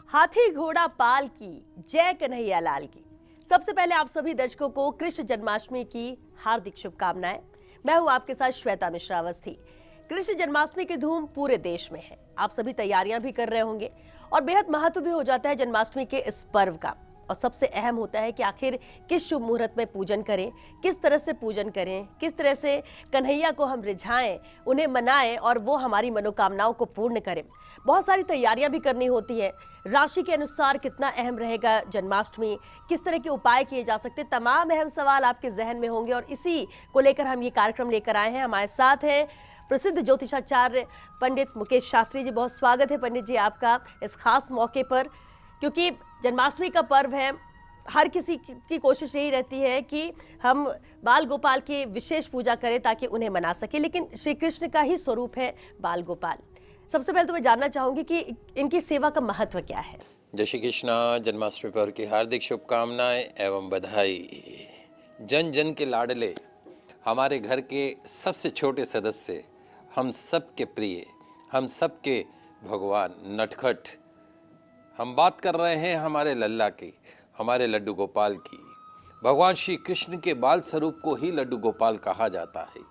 हाथी घोड़ा पाल की जय कन्हैया लाल की। सबसे पहले आप सभी दर्शकों को कृष्ण जन्माष्टमी की हार्दिक शुभकामनाएं। मैं हूं आपके साथ श्वेता मिश्रा अवस्थी। कृष्ण जन्माष्टमी की धूम पूरे देश में है। आप सभी तैयारियां भी कर रहे होंगे और बेहद महत्व भी हो जाता है जन्माष्टमी के इस पर्व का। और सबसे अहम होता है कि आखिर किस शुभ मुहूर्त में पूजन करें, किस तरह से पूजन करें, किस तरह से कन्हैया को हम रिझाएं, उन्हें मनाएं और वो हमारी मनोकामनाओं को पूर्ण करें। बहुत सारी तैयारियां भी करनी होती है। राशि के अनुसार कितना अहम रहेगा जन्माष्टमी, किस तरह के उपाय किए जा सकते, तमाम अहम सवाल आपके जहन में होंगे और इसी को लेकर हम ये कार्यक्रम लेकर आए हैं। हमारे साथ हैं प्रसिद्ध ज्योतिषाचार्य पंडित मुकेश शास्त्री जी। बहुत स्वागत है पंडित जी आपका इस खास मौके पर, क्योंकि जन्माष्टमी का पर्व है। हर किसी की कोशिश यही रहती है कि हम बाल गोपाल की विशेष पूजा करें ताकि उन्हें मना सके, लेकिन श्री कृष्ण का ही स्वरूप है बाल गोपाल। सबसे पहले तो मैं जानना चाहूंगी कि इनकी सेवा का महत्व क्या है। जय श्री कृष्णा। जन्माष्टमी पर्व की हार्दिक शुभकामनाएं एवं बधाई। जन जन के लाडले, हमारे घर के सबसे छोटे सदस्य, हम सब के प्रिय, हम सब के भगवान नटखट। हम बात कर रहे हैं हमारे लल्ला की, हमारे लड्डू गोपाल की। भगवान श्री कृष्ण के बाल स्वरूप को ही लड्डू गोपाल कहा जाता है।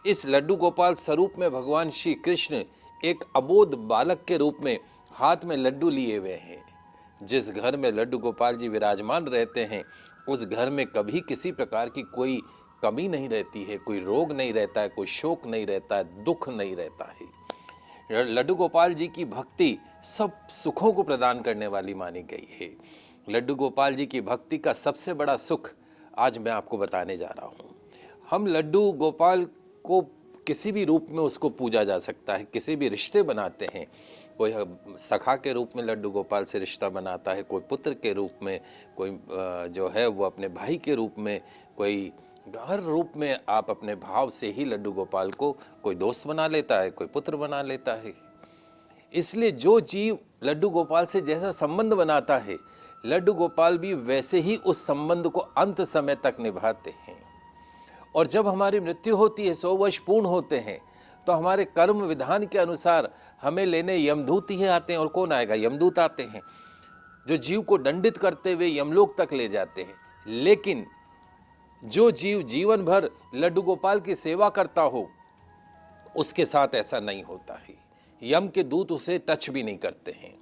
इस लड्डू गोपाल स्वरूप में भगवान श्री कृष्ण एक अबोध बालक के रूप में हाथ में लड्डू लिए हुए हैं। जिस घर में लड्डू गोपाल जी विराजमान रहते हैं उस घर में कभी किसी प्रकार की कोई कमी नहीं रहती है, कोई रोग नहीं रहता है, कोई शोक नहीं रहता है, दुख नहीं रहता है। लड्डू गोपाल जी की भक्ति सब सुखों को प्रदान करने वाली मानी गई है। लड्डू गोपाल जी की भक्ति का सबसे बड़ा सुख आज मैं आपको बताने जा रहा हूँ। हम लड्डू गोपाल को किसी भी रूप में उसको पूजा जा सकता है, किसी भी रिश्ते बनाते हैं। कोई सखा के रूप में लड्डू गोपाल से रिश्ता बनाता है, कोई पुत्र के रूप में, कोई जो है वो अपने भाई के रूप में, कोई हर रूप में आप अपने भाव से ही लड्डू गोपाल को कोई दोस्त बना लेता है, कोई पुत्र बना लेता है। इसलिए जो जीव लड्डू गोपाल से जैसा संबंध बनाता है, लड्डू गोपाल भी वैसे ही उस संबंध को अंत समय तक निभाते हैं। और जब हमारी मृत्यु होती है, 100 वर्ष पूर्ण होते हैं, तो हमारे कर्म विधान के अनुसार हमें लेने यमदूत ही आते हैं। और कौन आएगा? यमदूत आते हैं जो जीव को दंडित करते हुए यमलोक तक ले जाते हैं। लेकिन जो जीव जीवन भर लड्डू गोपाल की सेवा करता हो उसके साथ ऐसा नहीं होता है। यम के दूत उसे टच भी नहीं करते हैं।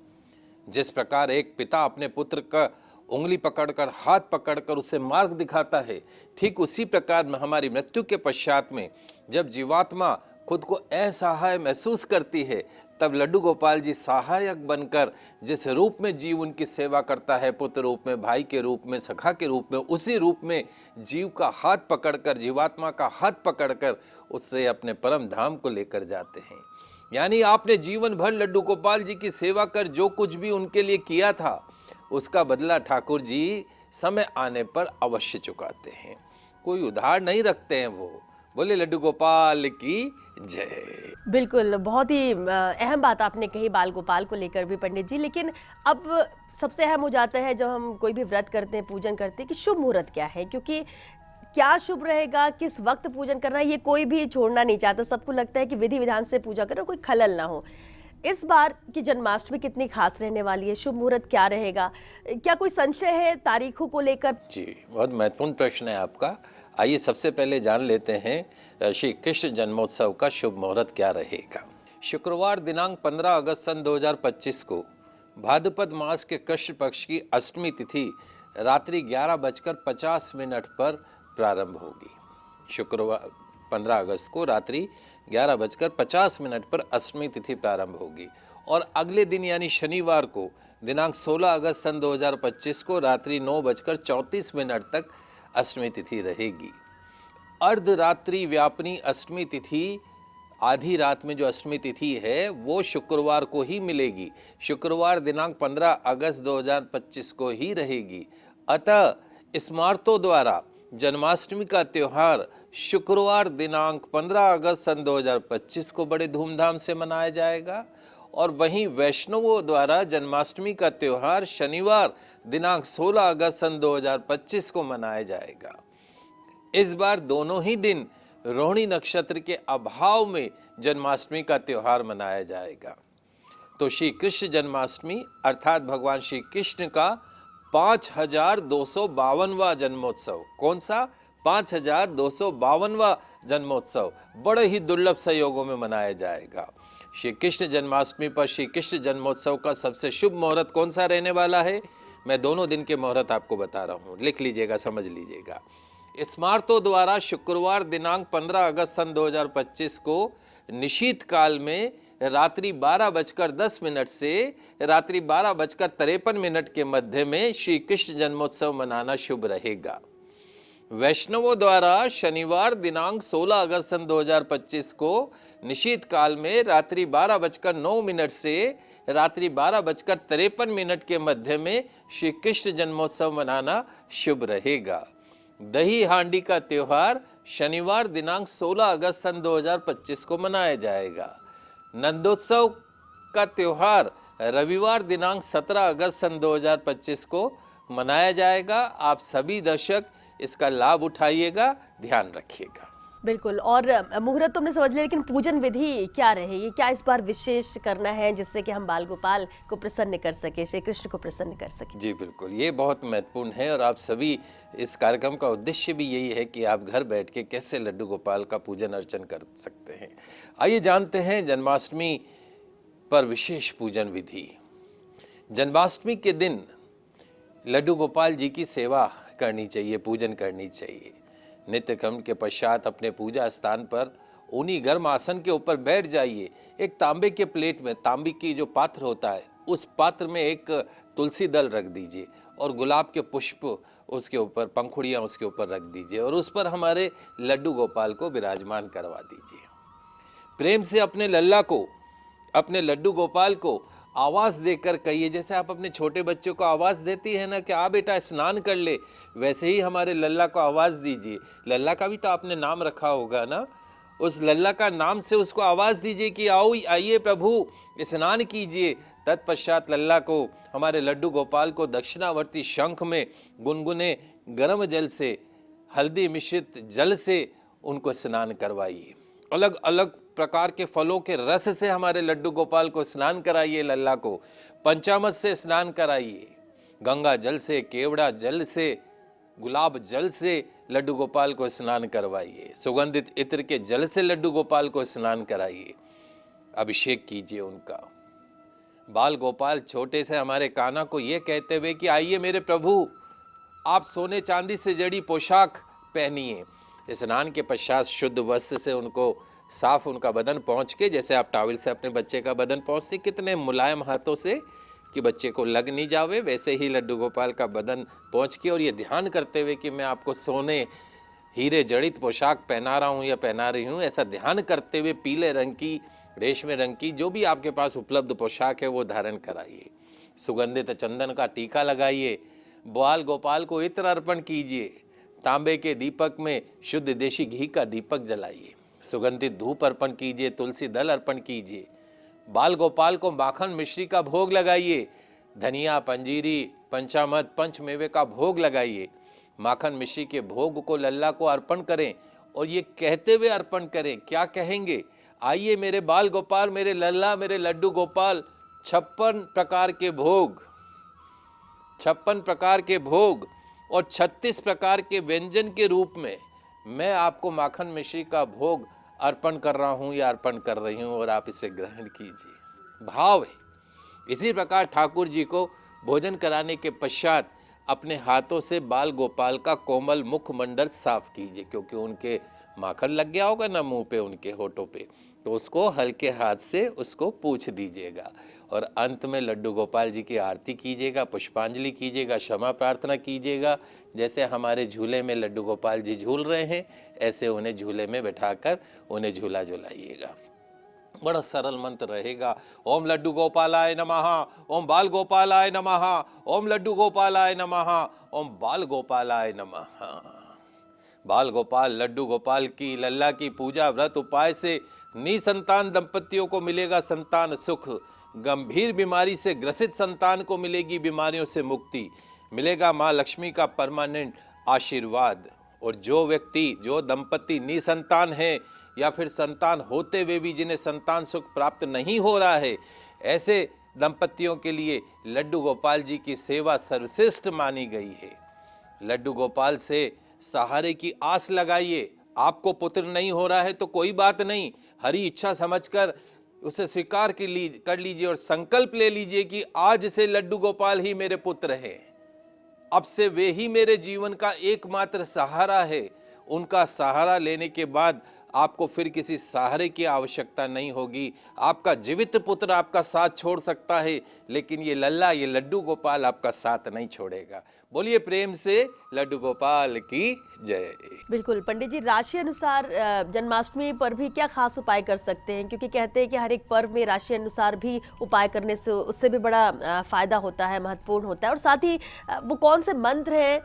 जिस प्रकार एक पिता अपने पुत्र का उंगली पकड़कर, हाथ पकड़कर उसे मार्ग दिखाता है, ठीक उसी प्रकार में हमारी मृत्यु के पश्चात में जब जीवात्मा खुद को असहाय महसूस करती है, तब लड्डू गोपाल जी सहायक बनकर जिस रूप में जीव उनकी सेवा करता है, पुत्र रूप में, भाई के रूप में, सखा के रूप में, उसी रूप में जीव का हाथ पकड़कर, जीवात्मा का हाथ पकड़कर उससे अपने परम धाम को लेकर जाते हैं। यानी आपने जीवन भर लड्डू गोपाल जी की सेवा कर जो कुछ भी उनके लिए किया था, उसका बदला ठाकुर जी समय आने पर अवश्य चुकाते हैं। कोई उधार नहीं रखते हैं वो। बोले लड्डू गोपाल की जय। बिल्कुल, बहुत ही अहम बात आपने कही बाल गोपाल को लेकर भी पंडित जी। लेकिन अब सबसे अहम हो जाता है जब हम कोई भी व्रत करते हैं, पूजन करते हैं, कि शुभ मुहूर्त क्या है, क्योंकि क्या शुभ रहेगा, किस वक्त पूजन करना, ये कोई भी छोड़ना नहीं चाहता। सबको लगता है कि विधि विधान से पूजा करो, कोई खलल ना हो। इस बार की जन्माष्टमी कितनी खास रहने वाली है, शुभ मुहूर्त क्या रहेगा, क्या कोई संशय है तारीखों को लेकर? जी, बहुत महत्वपूर्ण प्रश्न है आपका। आइए सबसे पहले जान लेते हैं श्री कृष्ण जन्मोत्सव का शुभ मुहूर्त क्या रहेगा। शुक्रवार दिनांक 15 अगस्त सन 2025 को भाद्रपद मास के कृष्ण पक्ष की अष्टमी तिथि रात्रि 11:50 पर प्रारंभ होगी। शुक्रवार 15 अगस्त को रात्रि 11:50 पर अष्टमी तिथि प्रारंभ होगी और अगले दिन यानी शनिवार को दिनांक 16 अगस्त सन 2025 को रात्रि 9:34 तक अष्टमी तिथि रहेगी। अर्धरात्रि व्यापिनी अष्टमी तिथि, आधी रात में जो अष्टमी तिथि है वो शुक्रवार को ही मिलेगी। शुक्रवार दिनांक 15 अगस्त 2025 को ही रहेगी। अतः स्मार्तों द्वारा जन्माष्टमी का त्यौहार शुक्रवार दिनांक 15 अगस्त सन 2025 को बड़े धूमधाम से मनाया जाएगा और वहीं वैष्णवों द्वारा जन्माष्टमी का त्यौहार शनिवार दिनांक 16 अगस्त सन 2025 को मनाया जाएगा। इस बार दोनों ही दिन रोहिणी नक्षत्र के अभाव में जन्माष्टमी का त्यौहार मनाया जाएगा। तो श्री कृष्ण जन्माष्टमी अर्थात भगवान श्री कृष्ण का 5252वां जन्मोत्सव, कौन सा 5252वां जन्मोत्सव बड़े ही दुर्लभ संयोगों में मनाया जाएगा। श्री कृष्ण जन्माष्टमी पर श्री कृष्ण जन्मोत्सव का सबसे शुभ मुहूर्त कौन सा रहने वाला है? मैं दोनों दिन के मुहूर्त आपको बता रहा हूँ, लिख लीजिएगा, समझ लीजिएगा। स्मारकों द्वारा शुक्रवार दिनांक 15 अगस्त सन 2025 को निशीत काल में रात्रि 12:10 से रात्रि 12:53 के मध्य में श्री कृष्ण जन्मोत्सव मनाना शुभ रहेगा। वैष्णवों द्वारा शनिवार दिनांक 16 अगस्त सन 2025 को निशीत काल में रात्रि 12:09 से रात्रि 12:53 के मध्य में श्री कृष्ण जन्मोत्सव मनाना शुभ रहेगा। दही हांडी का त्योहार शनिवार दिनांक 16 अगस्त सन 2025 को मनाया जाएगा। नंदोत्सव का त्योहार रविवार दिनांक 17 अगस्त सन 2025 को मनाया जाएगा। आप सभी दर्शक इसका लाभ उठाइएगा, ध्यान रखिएगा। बिल्कुल। और मुहूर्त तो हमने समझ लिया, लेकिन पूजन विधि क्या रहेगी? क्या इस बार विशेष करना है जिससे कि हम बाल गोपाल को प्रसन्न कर सके, श्री कृष्ण को प्रसन्न कर सके? जी बिल्कुल, ये बहुत महत्वपूर्ण है और आप सभी, इस कार्यक्रम का उद्देश्य भी यही है कि आप घर बैठ के कैसे लड्डू गोपाल का पूजन अर्चन कर सकते हैं। आइए जानते हैं जन्माष्टमी पर विशेष पूजन विधि। जन्माष्टमी के दिन लड्डू गोपाल जी की सेवा करनी चाहिए, पूजन करनी चाहिए। नित्य कर्म के पश्चात अपने पूजा स्थान पर ऊनी गर्म आसन के ऊपर बैठ जाइए। एक तांबे के प्लेट में, तांबे की जो पात्र होता है, उस पात्र में एक तुलसी दल रख दीजिए और गुलाब के पुष्प उसके ऊपर, पंखुड़ियाँ उसके ऊपर रख दीजिए और उस पर हमारे लड्डू गोपाल को विराजमान करवा दीजिए। प्रेम से अपने लल्ला को, अपने लड्डू गोपाल को आवाज़ देकर कहिए, जैसे आप अपने छोटे बच्चों को आवाज़ देती है ना कि आ बेटा स्नान कर ले, वैसे ही हमारे लल्ला को आवाज़ दीजिए। लल्ला का भी तो आपने नाम रखा होगा ना, उस लल्ला का नाम से उसको आवाज़ दीजिए कि आओ, आइए प्रभु स्नान कीजिए। तत्पश्चात लल्ला को, हमारे लड्डू गोपाल को दक्षिणावर्ती शंख में गुनगुने गर्म जल से, हल्दी मिश्रित जल से उनको स्नान करवाइए। अलग अलग प्रकार के फलों के रस से हमारे लड्डू गोपाल को स्नान कराइए। लल्ला को पंचामृत से स्नान कराइए, गंगा जल से, केवड़ा जल से, गुलाब जल से लड्डू गोपाल को स्नान करवाइए। सुगंधित इत्र के जल से लड्डू गोपाल को स्नान कराइए, अभिषेक कीजिए उनका। बाल गोपाल छोटे से हमारे कान्हा को ये कहते हुए कि आइए मेरे प्रभु, आप सोने चांदी से जड़ी पोशाक पहनिए। स्नान के पश्चात शुद्ध वस्त्र से उनको साफ उनका बदन पहुँच के, जैसे आप टॉवल से अपने बच्चे का बदन पहुँचते कितने मुलायम हाथों से कि बच्चे को लग नहीं जावे, वैसे ही लड्डू गोपाल का बदन पहुँच के, और ये ध्यान करते हुए कि मैं आपको सोने हीरे जड़ित पोशाक पहना रहा हूँ या पहना रही हूँ, ऐसा ध्यान करते हुए पीले रंग की, रेशमी रंग की, जो भी आपके पास उपलब्ध पोशाक है वो धारण कराइए। सुगंधित चंदन का टीका लगाइए। बाल गोपाल को इत्र अर्पण कीजिए। तांबे के दीपक में शुद्ध देशी घी का दीपक जलाइए। सुगंधित धूप अर्पण कीजिए, तुलसी दल अर्पण कीजिए। बाल गोपाल को माखन मिश्री का भोग लगाइए। धनिया, पंजीरी, पंचामृत, पंचमेवे का भोग लगाइए। माखन मिश्री के भोग को लल्ला को अर्पण करें और ये कहते हुए अर्पण करें, क्या कहेंगे? आइए मेरे बाल गोपाल, मेरे लल्ला, मेरे लड्डू गोपाल, 56 प्रकार के भोग, 56 प्रकार के भोग और 36 प्रकार के व्यंजन के रूप में मैं आपको माखन मिश्री का भोग अर्पण कर रहा हूँ या अर्पण कर रही हूँ और आप इसे ग्रहण कीजिए। भाव है। इसी प्रकार ठाकुर जी को भोजन कराने के पश्चात अपने हाथों से बाल गोपाल का कोमल मुखमंडल साफ कीजिए, क्योंकि उनके माखन लग गया होगा ना मुंह पे, उनके होठों पे, तो उसको हल्के हाथ से उसको पूछ दीजिएगा। और अंत में लड्डू गोपाल जी की आरती कीजिएगा, पुष्पांजलि कीजिएगा, क्षमा प्रार्थना कीजिएगा। जैसे हमारे झूले में लड्डू गोपाल जी झूल रहे हैं, ऐसे उन्हें झूले में बैठाकर उन्हें झूला झुलाइएगा। बड़ा सरल मंत्र रहेगा। ओम लड्डू गोपालाय नमः, ओम बाल गोपालाय नमः, ओम लड्डू गोपालाय नमः, ओम बाल गोपालाय नमः। बाल गोपाल, लड्डू गोपाल की, लल्ला की पूजा व्रत उपाय से निसंतान दंपतियों को मिलेगा संतान सुख। गंभीर बीमारी से ग्रसित संतान को मिलेगी बीमारियों से मुक्ति, मिलेगा माँ लक्ष्मी का परमानेंट आशीर्वाद। और जो व्यक्ति, जो दंपति निसंतान है या फिर संतान होते हुए भी जिन्हें संतान सुख प्राप्त नहीं हो रहा है, ऐसे दंपतियों के लिए लड्डू गोपाल जी की सेवा सर्वश्रेष्ठ मानी गई है। लड्डू गोपाल से सहारे की आस लगाइए। आपको पुत्र नहीं हो रहा है तो कोई बात नहीं, हरी इच्छा समझकर उसे स्वीकार कर लीजिए और संकल्प ले लीजिए कि आज से लड्डू गोपाल ही मेरे पुत्र हैं। अब से वे ही मेरे जीवन का एकमात्र सहारा है। उनका सहारा लेने के बाद आपको फिर किसी सहारे की आवश्यकता नहीं होगी। आपका जीवित पुत्र आपका साथ छोड़ सकता है, लेकिन ये लल्ला, ये लड्डू गोपाल आपका साथ नहीं छोड़ेगा। बोलिए प्रेम से लड्डू गोपाल की जय। बिल्कुल पंडित जी, राशि अनुसार जन्माष्टमी पर भी क्या खास उपाय कर सकते हैं? क्योंकि कहते हैं कि हर एक पर्व में राशि अनुसार भी उपाय करने से उससे भी बड़ा फायदा होता है, महत्वपूर्ण होता है। और साथ ही वो कौन से मंत्र हैं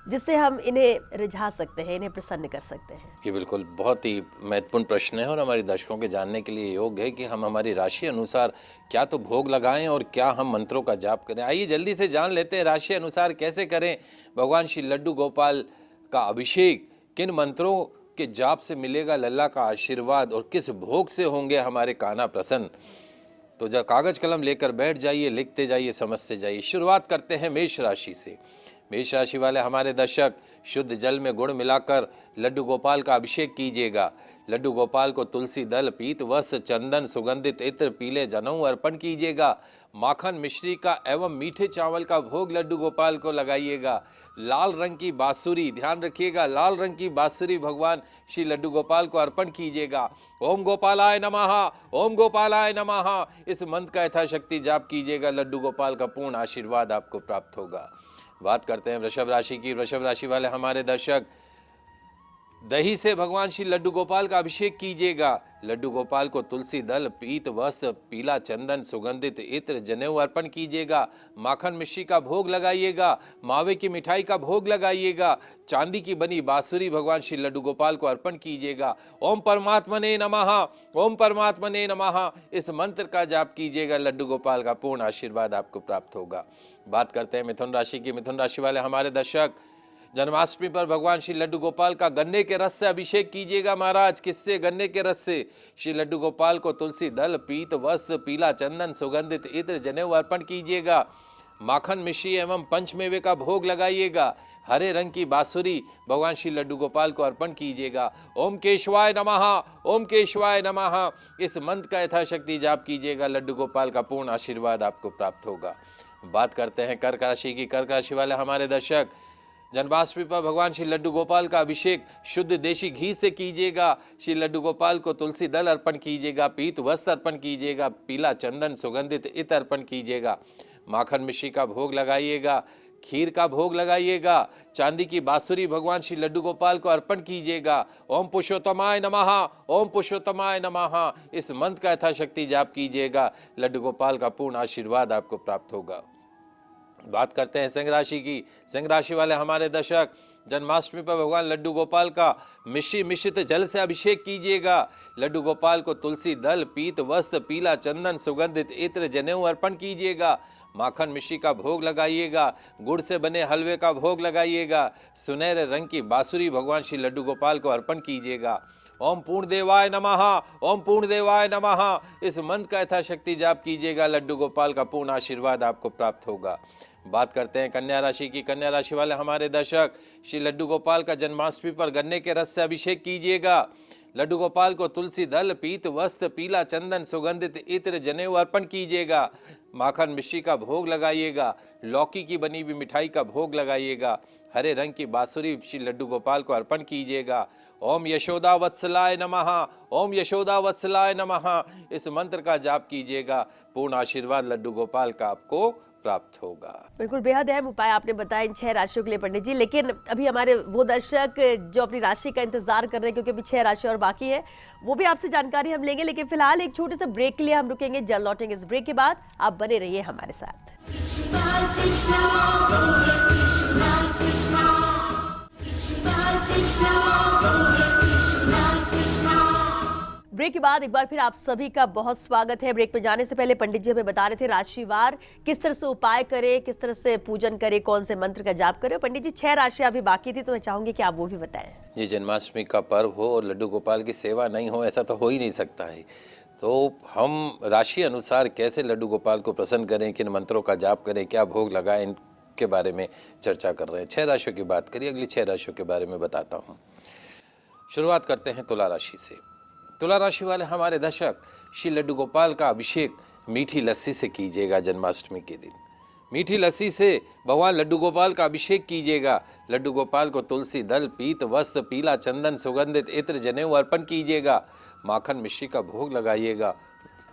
जिससे हम इन्हें रिझा सकते हैं, इन्हें प्रसन्न कर सकते हैं? कि बिल्कुल, बहुत ही महत्वपूर्ण प्रश्न है और हमारे दर्शकों के जानने के लिए योग्य है कि हम हमारी राशि अनुसार क्या तो भोग लगाएं और क्या हम मंत्रों का जाप करें। आइए जल्दी से जान लेते हैं राशि अनुसार कैसे करें। भगवान श्री लड्डू गोपाल का अभिषेक किन मंत्रों के जाप से मिलेगा लल्ला का आशीर्वाद और किस भोग से होंगे हमारे कान्हा प्रसन्न। तो जब कागज कलम लेकर बैठ जाइए, लिखते जाइए, समझते जाइए। शुरुआत करते हैं मेष राशि से। मेष राशि वाले हमारे दर्शक, शुद्ध जल में गुड़ मिलाकर लड्डू गोपाल का अभिषेक कीजिएगा। लड्डू गोपाल को तुलसी दल, पीत वस्त्र, चंदन, सुगंधित इत्र, पीले जनेऊ अर्पण कीजिएगा। माखन मिश्री का एवं मीठे चावल का भोग लड्डू गोपाल को लगाइएगा। लाल रंग की बांसुरी, ध्यान रखिएगा, लाल रंग की बांसुरी भगवान श्री लड्डू गोपाल को अर्पण कीजिएगा। ओम गोपालाय नमः, ओम गोपालाय नमः, इस मंत्र का यथाशक्ति जाप कीजिएगा। लड्डू गोपाल का पूर्ण आशीर्वाद आपको प्राप्त होगा। बात करते हैं वृषभ राशि की। वृषभ राशि वाले हमारे दर्शक, दही से भगवान श्री लड्डू गोपाल का अभिषेक कीजिएगा। लड्डू गोपाल को तुलसी दल, पीत वस्त्र, पीला चंदन, सुगंधित इत्र, जनेऊ अर्पण कीजिएगा। माखन मिश्री का भोग लगाइएगा। मावे की मिठाई का भोग लगाइएगा। चांदी की बनी बांसुरी भगवान श्री लड्डू गोपाल को अर्पण कीजिएगा। ओम परमात्मने नमः, ओम परमात्मने नमः, इस मंत्र का जाप कीजिएगा। लड्डू गोपाल का पूर्ण आशीर्वाद आपको प्राप्त होगा। बात करते हैं मिथुन राशि की। मिथुन राशि वाले हमारे दर्शक, जन्माष्टमी पर भगवान श्री लड्डू गोपाल का गन्ने के रस से अभिषेक कीजिएगा। महाराज, किससे? गन्ने के रस से। श्री लड्डू गोपाल को तुलसी दल, पीत वस्त्र, पीला चंदन, सुगंधित इत्र, जनेऊ अर्पण कीजिएगा। माखन मिश्री एवं पंचमेवे का भोग लगाइएगा। हरे रंग की बांसुरी भगवान श्री लड्डू गोपाल को अर्पण कीजिएगा। ओम केशवाय नमः, ओम केशवाय नमः, इस मंत्र का यथाशक्ति जाप कीजिएगा। लड्डू गोपाल का पूर्ण आशीर्वाद आपको प्राप्त होगा। बात करते हैं कर्क राशि की। कर्क राशि वाले हमारे दर्शक, जन्माष्टमी पर भगवान श्री लड्डू गोपाल का अभिषेक शुद्ध देशी घी से कीजिएगा। श्री लड्डू गोपाल को तुलसी दल अर्पण कीजिएगा। पीत वस्त्र अर्पण कीजिएगा। पीला चंदन, सुगंधित इत्र अर्पण कीजिएगा। माखन मिश्री का भोग लगाइएगा। खीर का भोग लगाइएगा। चांदी की बांसुरी भगवान श्री लड्डू गोपाल को अर्पण कीजिएगा। ओम पुरुषोत्तमाय नमः, ओम पुरुषोत्तमाय नमः, इस मंत्र का यथाशक्ति जाप कीजिएगा। लड्डू गोपाल का पूर्ण आशीर्वाद आपको प्राप्त होगा। बात करते हैं सिंह राशि की। सिंह राशि वाले हमारे दर्शक, जन्माष्टमी पर भगवान लड्डू गोपाल का मिश्री मिश्रित जल से अभिषेक कीजिएगा। लड्डू गोपाल को तुलसी दल, पीत वस्त्र, पीला चंदन, सुगंधित इत्र, जनेऊ अर्पण कीजिएगा। माखन मिश्री का भोग लगाइएगा। गुड़ से बने हलवे का भोग लगाइएगा। सुनहरे रंग की बांसुरी भगवान श्री लड्डू गोपाल को अर्पण कीजिएगा। ओम पूर्ण देवाय नमः, ओम पूर्ण देवाय नमः, इस मंत्र का यथाशक्ति जाप कीजिएगा। लड्डू गोपाल का पूर्ण आशीर्वाद आपको प्राप्त होगा। बात करते हैं कन्या राशि की। कन्या राशि वाले हमारे दर्शक, श्री लड्डू गोपाल का जन्माष्टमी पर गन्ने के रस से अभिषेक कीजिएगा। लड्डू गोपाल को तुलसी दल, पीत वस्त्र, पीला चंदन, सुगंधित इत्र, जनेऊ अर्पण कीजिएगा। माखन मिश्री का भोग लगाइएगा। लौकी की बनी हुई मिठाई का भोग लगाइएगा। हरे रंग की बांसुरी श्री लड्डू गोपाल को अर्पण कीजिएगा। ओम यशोदा वत्सलाय नमः, ओम यशोदा वत्सलाय नमः, इस मंत्र का जाप कीजिएगा। पूर्ण आशीर्वाद लड्डू गोपाल का आपको प्राप्त होगा। बिल्कुल, बेहद अहम उपाय आपने बताया इन 6 राशियों के लिए पंडित जी। लेकिन अभी हमारे वो दर्शक जो अपनी राशि का इंतजार कर रहे हैं, क्योंकि अभी 6 राशि और बाकी है, वो भी आपसे जानकारी हम लेंगे। लेकिन फिलहाल एक छोटे से ब्रेक के लिए हम रुकेंगे, जल्द लौटेंगे इस ब्रेक के बाद। आप बने रहिए हमारे साथ। ब्रेक के बाद एक बार फिर आप सभी का बहुत स्वागत है। ब्रेक पे जाने से पहले पंडित जी हमें बता रहे थे राशिवार किस तरह से उपाय करें, किस तरह से पूजन करें, कौन से मंत्र का जाप करें। पंडित जी 6 राशियां अभी बाकी थी, तो मैं चाहूंगी कि आप वो भी बताएं। ये जन्माष्टमी का पर्व हो और लड्डू गोपाल की सेवा नहीं हो, ऐसा तो हो ही नहीं सकता है। तो हम राशि अनुसार कैसे लड्डू गोपाल को प्रसन्न करें, किन मंत्रों का जाप करें, क्या भोग लगाएं, इनके बारे में चर्चा कर रहे हैं। 6 राशियों की बात करिए, अगली 6 राशियों के बारे में बताता हूँ। शुरुआत करते हैं तुला राशि से। तुला राशि वाले हमारे दर्शक, श्री लड्डू गोपाल का अभिषेक मीठी लस्सी से कीजिएगा। जन्माष्टमी के दिन मीठी लस्सी से भगवान लड्डू गोपाल का अभिषेक कीजिएगा। लड्डू गोपाल को तुलसी दल, पीत वस्त्र, पीला चंदन, सुगंधित इत्र, जनेऊ अर्पण कीजिएगा। माखन मिश्री का भोग लगाइएगा।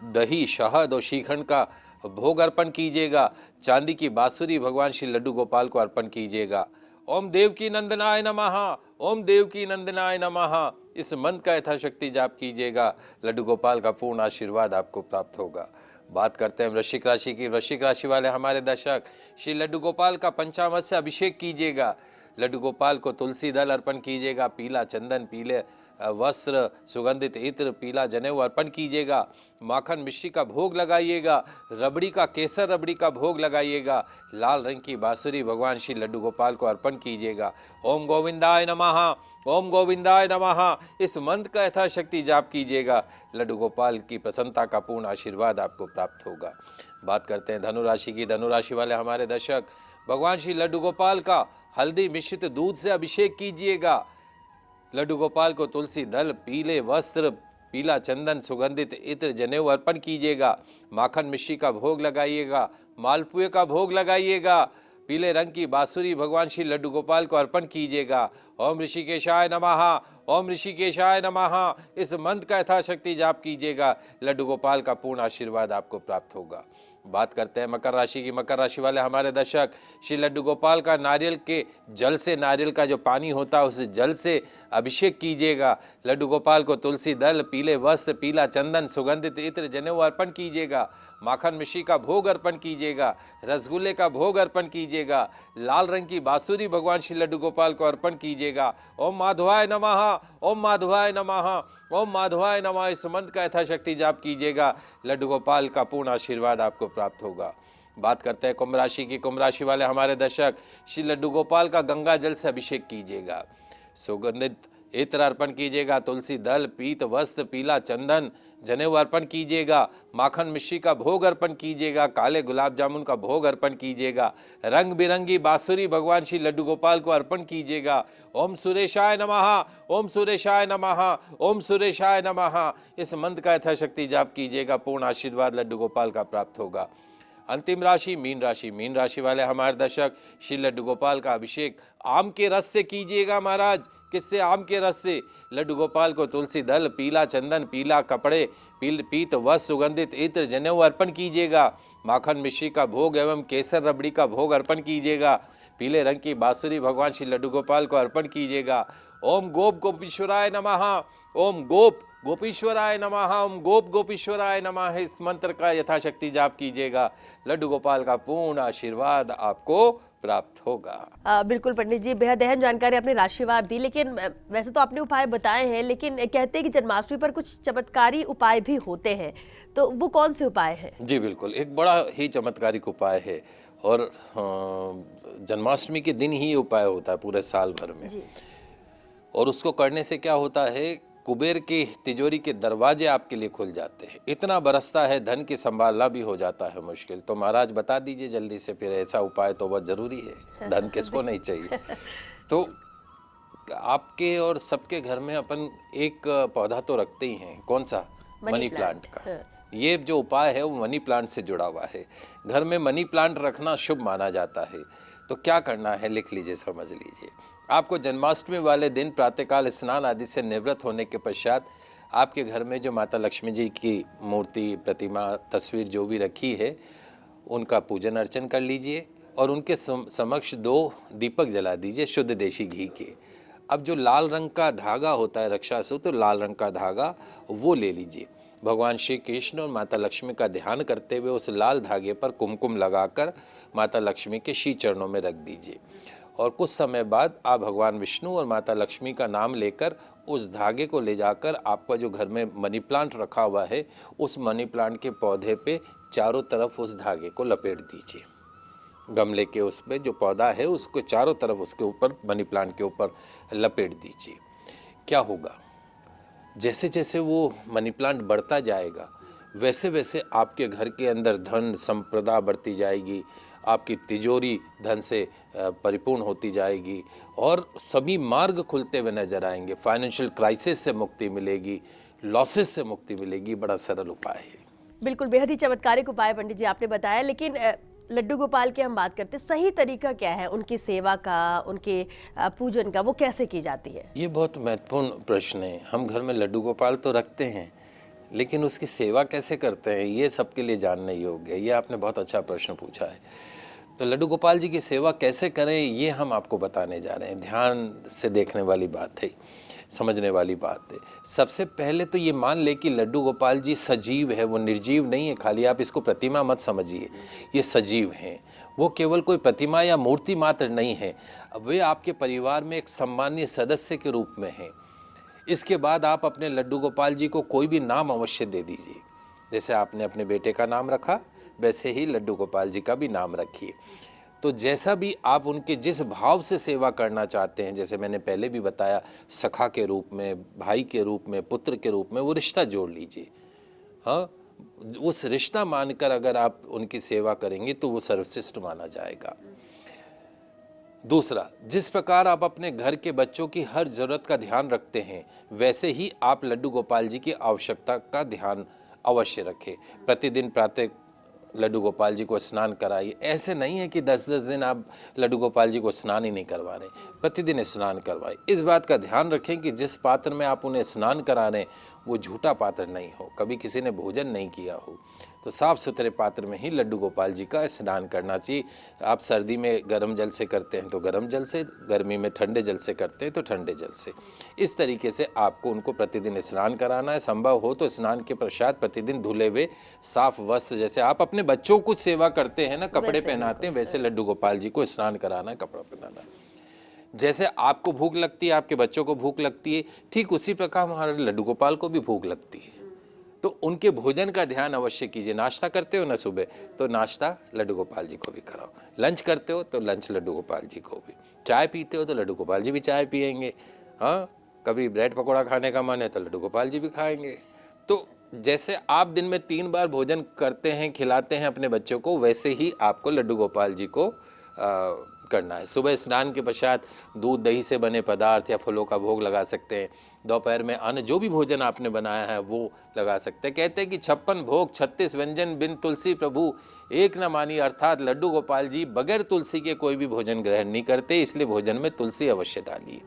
दही, शहद और श्रीखंड का भोग अर्पण कीजिएगा। चांदी की बांसुरी भगवान श्री लड्डू गोपाल को अर्पण कीजिएगा। ओम देवकी नंदनाय नमः, ओम देवकी नंदनाय नमः, इस मंत्र का यथाशक्ति जाप कीजिएगा। लड्डू गोपाल का पूर्ण आशीर्वाद आपको प्राप्त होगा। बात करते हैं वृश्चिक राशि की। वृश्चिक राशि वाले हमारे दर्शक, श्री लड्डू गोपाल का पंचामृत से अभिषेक कीजिएगा। लड्डू गोपाल को तुलसी दल अर्पण कीजिएगा। पीला चंदन, पीले वस्त्र, सुगंधित इत्र, पीला जनेऊ अर्पण कीजिएगा। माखन मिश्री का भोग लगाइएगा। रबड़ी का, केसर रबड़ी का भोग लगाइएगा। लाल रंग की बांसुरी भगवान श्री लड्डू गोपाल को अर्पण कीजिएगा। ओम गोविंदाय नमः, ओम गोविंदाय नमः, इस मंत्र का यथाशक्ति जाप कीजिएगा। लड्डू गोपाल की प्रसन्नता का पूर्ण आशीर्वाद आपको प्राप्त होगा। बात करते हैं धनु राशि की। धनु राशि वाले हमारे दर्शक, भगवान श्री लड्डू गोपाल का हल्दी मिश्रित दूध से अभिषेक कीजिएगा। लड्डू गोपाल को तुलसी दल, पीले वस्त्र, पीला चंदन, सुगंधित इत्र, जनेऊ अर्पण कीजिएगा। माखन मिश्री का भोग लगाइएगा। मालपुए का भोग लगाइएगा। पीले रंग की बांसुरी भगवान श्री लड्डू गोपाल को अर्पण कीजिएगा। ओम ऋषिकेशाय नमः, ओम ऋषिकेशाय नमः, इस मंत्र का यथाशक्ति जाप कीजिएगा। लड्डू गोपाल का पूर्ण आशीर्वाद आपको प्राप्त होगा। बात करते हैं मकर राशि की। मकर राशि वाले हमारे दर्शक, श्री लड्डू गोपाल का नारियल के जल से, नारियल का जो पानी होता है उस जल से अभिषेक कीजिएगा। लड्डू गोपाल को तुलसी दल, पीले वस्त्र, पीला चंदन, सुगंधित इत्र, जनेऊ अर्पण कीजिएगा। माखन मिश्री का भोग अर्पण कीजिएगा। रसगुल्ले का भोग अर्पण कीजिएगा। लाल रंग की बांसुरी भगवान श्री लड्डू गोपाल को अर्पण कीजिएगा। ओम माधवाय नमः, ओम माधवाय नमः, ओम माधवाय नमः, इस मंत्र का यथाशक्ति जाप कीजिएगा। लड्डू गोपाल का पूर्ण आशीर्वाद आपको प्राप्त होगा। बात करते हैं कुंभ राशि की। कुंभ राशि वाले हमारे दर्शक, श्री लड्डू गोपाल का गंगा जल से अभिषेक कीजिएगा। सुगंधित इत्र अर्पण कीजिएगा। तुलसी दल, पीत वस्त्र, पीला चंदन, जनेऊ अर्पण कीजिएगा। माखन मिश्री का भोग अर्पण कीजिएगा। काले गुलाब जामुन का भोग अर्पण कीजिएगा। रंग बिरंगी बांसुरी भगवान श्री लड्डू गोपाल को अर्पण कीजिएगा। ओम सुरेशाय नमः, ओम सुरेशाय नमः, ओम सुरेशाय नमः, इस मंत्र का यथाशक्ति जाप कीजिएगा। पूर्ण आशीर्वाद लड्डू गोपाल का प्राप्त होगा। अंतिम राशि मीन राशि। मीन राशि वाले हमारे दर्शक, श्री लड्डू गोपाल का अभिषेक आम के रस से कीजिएगा। महाराज, किससे? आम के रस से। लड्डू गोपाल को तुलसी दल, पीला चंदन, पीला कपड़े, पीत वस्त्र, सुगंधित इत्र, जनेऊ अर्पण कीजिएगा। माखन मिश्री का भोग एवं केसर रबड़ी का भोग अर्पण कीजिएगा। पीले रंग की बांसुरी भगवान श्री लड्डू गोपाल को अर्पण कीजिएगा। ओम गोप गोपीश्वराय नमः, ओम गोप गोपीश्वराय नमः, ओम गोप गोपीश्वराय नमः, इस मंत्र का यथाशक्ति जाप कीजिएगा। लड्डू गोपाल का पूर्ण आशीर्वाद आपको प्राप्त होगा। बिल्कुल पंडित जी, बेहद अहम जानकारी आपने राशिवार दी, लेकिन वैसे तो आपने उपाय बताए हैं, लेकिन कहते हैं कि जन्माष्टमी पर कुछ चमत्कारी उपाय भी होते हैं, तो वो कौन से उपाय हैं? जी बिल्कुल, एक बड़ा ही चमत्कारिक उपाय है और जन्माष्टमी के दिन ही ये उपाय होता है पूरे साल भर में जी। और उसको करने से क्या होता है, कुबेर की तिजोरी के दरवाजे आपके लिए खुल जाते हैं। इतना बरसता है, धन की संभालना भी हो जाता है मुश्किल। तो महाराज बता दीजिए जल्दी से, फिर ऐसा उपाय तो बहुत जरूरी है, धन किसको नहीं चाहिए। तो आपके और सबके घर में अपन एक पौधा तो रखते ही हैं, कौन सा? मनी प्लांट का। ये जो उपाय है वो मनी प्लांट से जुड़ा हुआ है। घर में मनी प्लांट रखना शुभ माना जाता है। तो क्या करना है, लिख लीजिए, समझ लीजिए। आपको जन्माष्टमी वाले दिन प्रातःकाल स्नान आदि से निवृत्त होने के पश्चात आपके घर में जो माता लक्ष्मी जी की मूर्ति, प्रतिमा, तस्वीर जो भी रखी है, उनका पूजन अर्चन कर लीजिए और उनके समक्ष 2 दीपक जला दीजिए शुद्ध देशी घी के। अब जो लाल रंग का धागा होता है रक्षा सूत्र, तो लाल रंग का धागा वो ले लीजिए। भगवान श्री कृष्ण और माता लक्ष्मी का ध्यान करते हुए उस लाल धागे पर कुमकुम लगाकर माता लक्ष्मी के श्री चरणों में रख दीजिए और कुछ समय बाद आप भगवान विष्णु और माता लक्ष्मी का नाम लेकर उस धागे को ले जाकर आपका जो घर में मनी प्लांट रखा हुआ है उस मनी प्लांट के पौधे पे चारों तरफ उस धागे को लपेट दीजिए। गमले के उसमें जो पौधा है उसको चारों तरफ उसके ऊपर मनी प्लांट के ऊपर लपेट दीजिए। क्या होगा, जैसे जैसे वो मनी प्लांट बढ़ता जाएगा वैसे वैसे आपके घर के अंदर धन संपदा बढ़ती जाएगी, आपकी तिजोरी धन से परिपूर्ण होती जाएगी और सभी मार्ग खुलते हुए नजर आएंगे। फाइनेंशियल क्राइसिस से मुक्ति मिलेगी, लॉसेस से मुक्ति मिलेगी। बड़ा सरल उपाय है। बिल्कुल बेहद ही चमत्कारिक उपाय पंडित जी आपने बताया। लेकिन लड्डू गोपाल की हम बात करते हैं, सही तरीका क्या है उनकी सेवा का, उनके पूजन का, वो कैसे की जाती है? ये बहुत महत्वपूर्ण प्रश्न है। हम घर में लड्डू गोपाल तो रखते हैं लेकिन उसकी सेवा कैसे करते हैं ये सबके लिए जानने योग्य है। ये आपने बहुत अच्छा प्रश्न पूछा है। तो लड्डू गोपाल जी की सेवा कैसे करें ये हम आपको बताने जा रहे हैं। ध्यान से देखने वाली बात है, समझने वाली बात है। सबसे पहले तो ये मान ले कि लड्डू गोपाल जी सजीव है, वो निर्जीव नहीं है। खाली आप इसको प्रतिमा मत समझिए, ये सजीव हैं। वो केवल कोई प्रतिमा या मूर्ति मात्र नहीं है, वे आपके परिवार में एक सम्मानीय सदस्य के रूप में हैं। इसके बाद आप अपने लड्डू गोपाल जी को कोई भी नाम अवश्य दे दीजिए। जैसे आपने अपने बेटे का नाम रखा वैसे ही लड्डू गोपाल जी का भी नाम रखिए। तो जैसा भी आप उनके जिस भाव से सेवा करना चाहते हैं, जैसे मैंने पहले भी बताया, सखा के रूप में, भाई के रूप में, पुत्र के रूप में, वो रिश्ता जोड़ लीजिए। हाँ, उस रिश्ता मानकर अगर आप उनकी सेवा करेंगे तो वो सर्वश्रेष्ठ माना जाएगा। दूसरा, जिस प्रकार आप अपने घर के बच्चों की हर जरूरत का ध्यान रखते हैं वैसे ही आप लड्डू गोपाल जी की आवश्यकता का ध्यान अवश्य रखें। प्रतिदिन प्रातः लड्डू गोपाल जी को स्नान कराइए। ऐसे नहीं है कि 10-10 दिन आप लड्डू गोपाल जी को स्नान ही नहीं करवा रहे, प्रतिदिन स्नान करवाएं। इस बात का ध्यान रखें कि जिस पात्र में आप उन्हें स्नान करा रहे हैं वो झूठा पात्र नहीं हो, कभी किसी ने भोजन नहीं किया हो। तो साफ सुथरे पात्र में ही लड्डू गोपाल जी का स्नान करना चाहिए। आप सर्दी में गर्म जल से करते हैं तो गर्म जल से, गर्मी में ठंडे जल से करते हैं तो ठंडे जल से। इस तरीके से आपको उनको प्रतिदिन स्नान कराना है। संभव हो तो स्नान के पश्चात प्रतिदिन धुले हुए साफ वस्त्र, जैसे आप अपने बच्चों को सेवा करते हैं ना, कपड़े पहनाते हैं, वैसे लड्डू गोपाल जी को स्नान कराना है, कपड़ा पहनाना है। जैसे आपको भूख लगती है, आपके बच्चों को भूख लगती है, ठीक उसी प्रकार हमारे लड्डू गोपाल को भी भूख लगती है। तो उनके भोजन का ध्यान अवश्य कीजिए। नाश्ता करते हो ना सुबह, तो नाश्ता लड्डू गोपाल जी को भी कराओ। लंच करते हो तो लंच लड्डू गोपाल जी को भी। चाय पीते हो तो लड्डू गोपाल जी भी चाय पिएंगे। हाँ, कभी ब्रेड पकौड़ा खाने का मन है तो लड्डू गोपाल जी भी खाएंगे। तो जैसे आप दिन में 3 बार भोजन करते हैं, खिलाते हैं अपने बच्चों को, वैसे ही आपको लड्डू गोपाल जी को करना है। सुबह स्नान के पश्चात दूध दही से बने पदार्थ या फलों का भोग लगा सकते हैं। दोपहर में अन्न जो भी भोजन आपने बनाया है वो लगा सकते हैं। कहते हैं कि 56 भोग 36 व्यंजन बिन तुलसी प्रभु एक न मानी, अर्थात लड्डू गोपाल जी बगैर तुलसी के कोई भी भोजन ग्रहण नहीं करते, इसलिए भोजन में तुलसी अवश्य डालिए।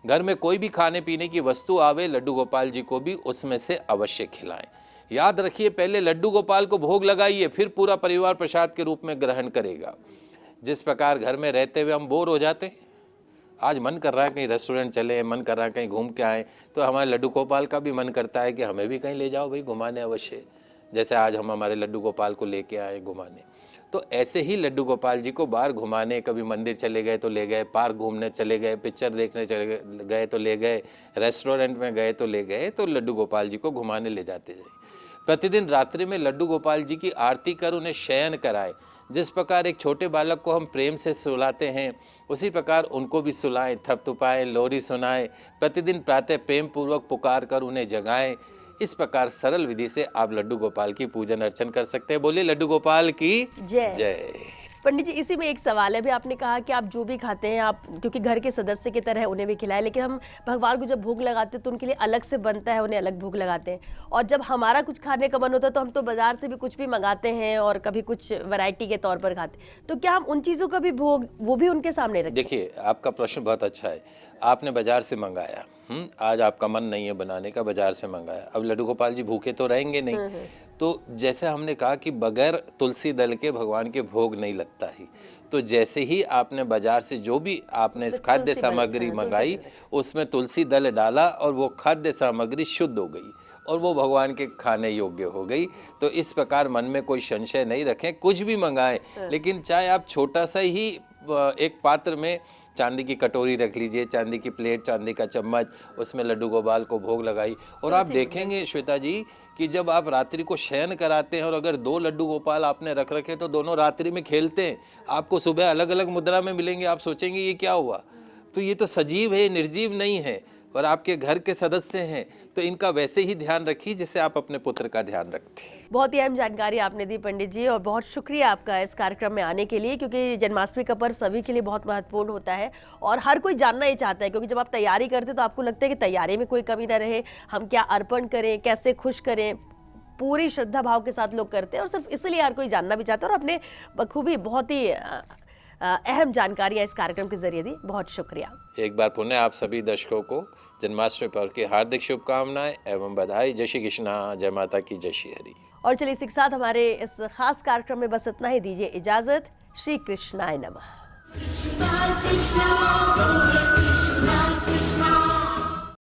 घर में कोई भी खाने पीने की वस्तु आवे, लड्डू गोपाल जी को भी उसमें से अवश्य खिलाएं। याद रखिए, पहले लड्डू गोपाल को भोग लगाइए, फिर पूरा परिवार प्रसाद के रूप में ग्रहण करेगा। जिस प्रकार घर में रहते हुए हम बोर हो जाते हैं, आज मन कर रहा है कहीं रेस्टोरेंट चले, मन कर रहा है कहीं घूम के आए, तो हमारे लड्डू गोपाल का भी मन करता है कि हमें भी कहीं ले जाओ भाई घुमाने अवश्य। जैसे आज हम हमारे लड्डू गोपाल को लेके आए घुमाने, तो ऐसे ही लड्डू गोपाल जी को बाहर घुमाने, कभी मंदिर चले गए तो ले गए, पार्क घूमने चले गए, पिक्चर देखने चले गए तो ले गए, रेस्टोरेंट में गए तो ले गए, तो लड्डू गोपाल जी को घुमाने ले जाते हैं। प्रतिदिन रात्रि में लड्डू गोपाल जी की आरती कर उन्हें शयन कराएं। जिस प्रकार एक छोटे बालक को हम प्रेम से सुलाते हैं, उसी प्रकार उनको भी सुलाएं, थपथपाएं, लोरी सुनाएं। प्रतिदिन प्रातः प्रेम पूर्वक पुकार कर उन्हें जगाएं। इस प्रकार सरल विधि से आप लड्डू गोपाल की पूजन अर्चन कर सकते हैं। बोलिए लड्डू गोपाल की जय। जय। पंडित जी, इसी में एक सवाल है। भी आपने कहा कि आप जो भी खाते हैं आप क्योंकि घर के सदस्य की तरह उन्हें भी खिलाएं, लेकिन हम भगवान को जब भोग लगाते हैं तो उनके लिए अलग से बनता है, उन्हें अलग भोग लगाते हैं। और जब हमारा कुछ खाने का मन होता है तो हम तो बाजार से भी कुछ भी मंगाते हैं और कभी कुछ वैरायटी के तौर पर खाते हैं। तो क्या हम उन चीज़ों का भी भोग वो भी उनके सामने रखें? देखिए, आपका प्रश्न बहुत अच्छा है। आपने बाजार से मंगाया, आज आपका मन नहीं है बनाने का, बाजार से मंगाया। अब लड्डू गोपाल जी भूखे तो रहेंगे नहीं। तो जैसे हमने कहा कि बगैर तुलसी दल के भगवान के भोग नहीं लगता ही, तो जैसे ही आपने बाजार से जो भी आपने खाद्य सामग्री मंगाई उसमें तुलसी दल डाला और वो खाद्य सामग्री शुद्ध हो गई और वो भगवान के खाने योग्य हो गई। तो इस प्रकार मन में कोई संशय नहीं रखें, कुछ भी मंगाएं, लेकिन चाहे आप छोटा सा ही एक पात्र में चांदी की कटोरी रख लीजिए, चांदी की प्लेट, चांदी का चम्मच, उसमें लड्डू गोपाल को भोग लगाई। और आप देखेंगे श्वेता जी कि जब आप रात्रि को शयन कराते हैं और अगर 2 लड्डू गोपाल आपने रख रखे तो दोनों रात्रि में खेलते हैं, आपको सुबह अलग अलग मुद्रा में मिलेंगे। आप सोचेंगे ये क्या हुआ, तो ये तो सजीव है, निर्जीव नहीं है, और आपके घर के सदस्य हैं, तो इनका वैसे ही ध्यान रखिए जैसे आप अपने पुत्र का ध्यान रखते हैं। बहुत ही अहम जानकारी आपने दी पंडित जी, और बहुत शुक्रिया आपका इस कार्यक्रम में आने के लिए, क्योंकि जन्माष्टमी का पर्व सभी के लिए बहुत महत्वपूर्ण होता है और हर कोई जानना ही चाहता है। क्योंकि जब आप तैयारी करते हैं तो आपको लगता है कि तैयारी में कोई कमी ना रहे, हम क्या अर्पण करें, कैसे खुश करें, पूरी श्रद्धा भाव के साथ लोग करते हैं, और सिर्फ इसलिए हर कोई जानना भी चाहता है। और अपने बखूबी बहुत ही अहम जानकारियाँ इस कार्यक्रम के जरिए दी, बहुत शुक्रिया। एक बार पुनः आप सभी दर्शकों को जन्माष्टमी पर्व की हार्दिक शुभकामनाएं एवं बधाई। जय श्री कृष्णा, जय माता की, जय श्री हरि। और चलिए इसी के साथ हमारे इस खास कार्यक्रम में बस इतना ही। दीजिए इजाजत। श्री कृष्णाय नमः। कृष्णा कृष्णा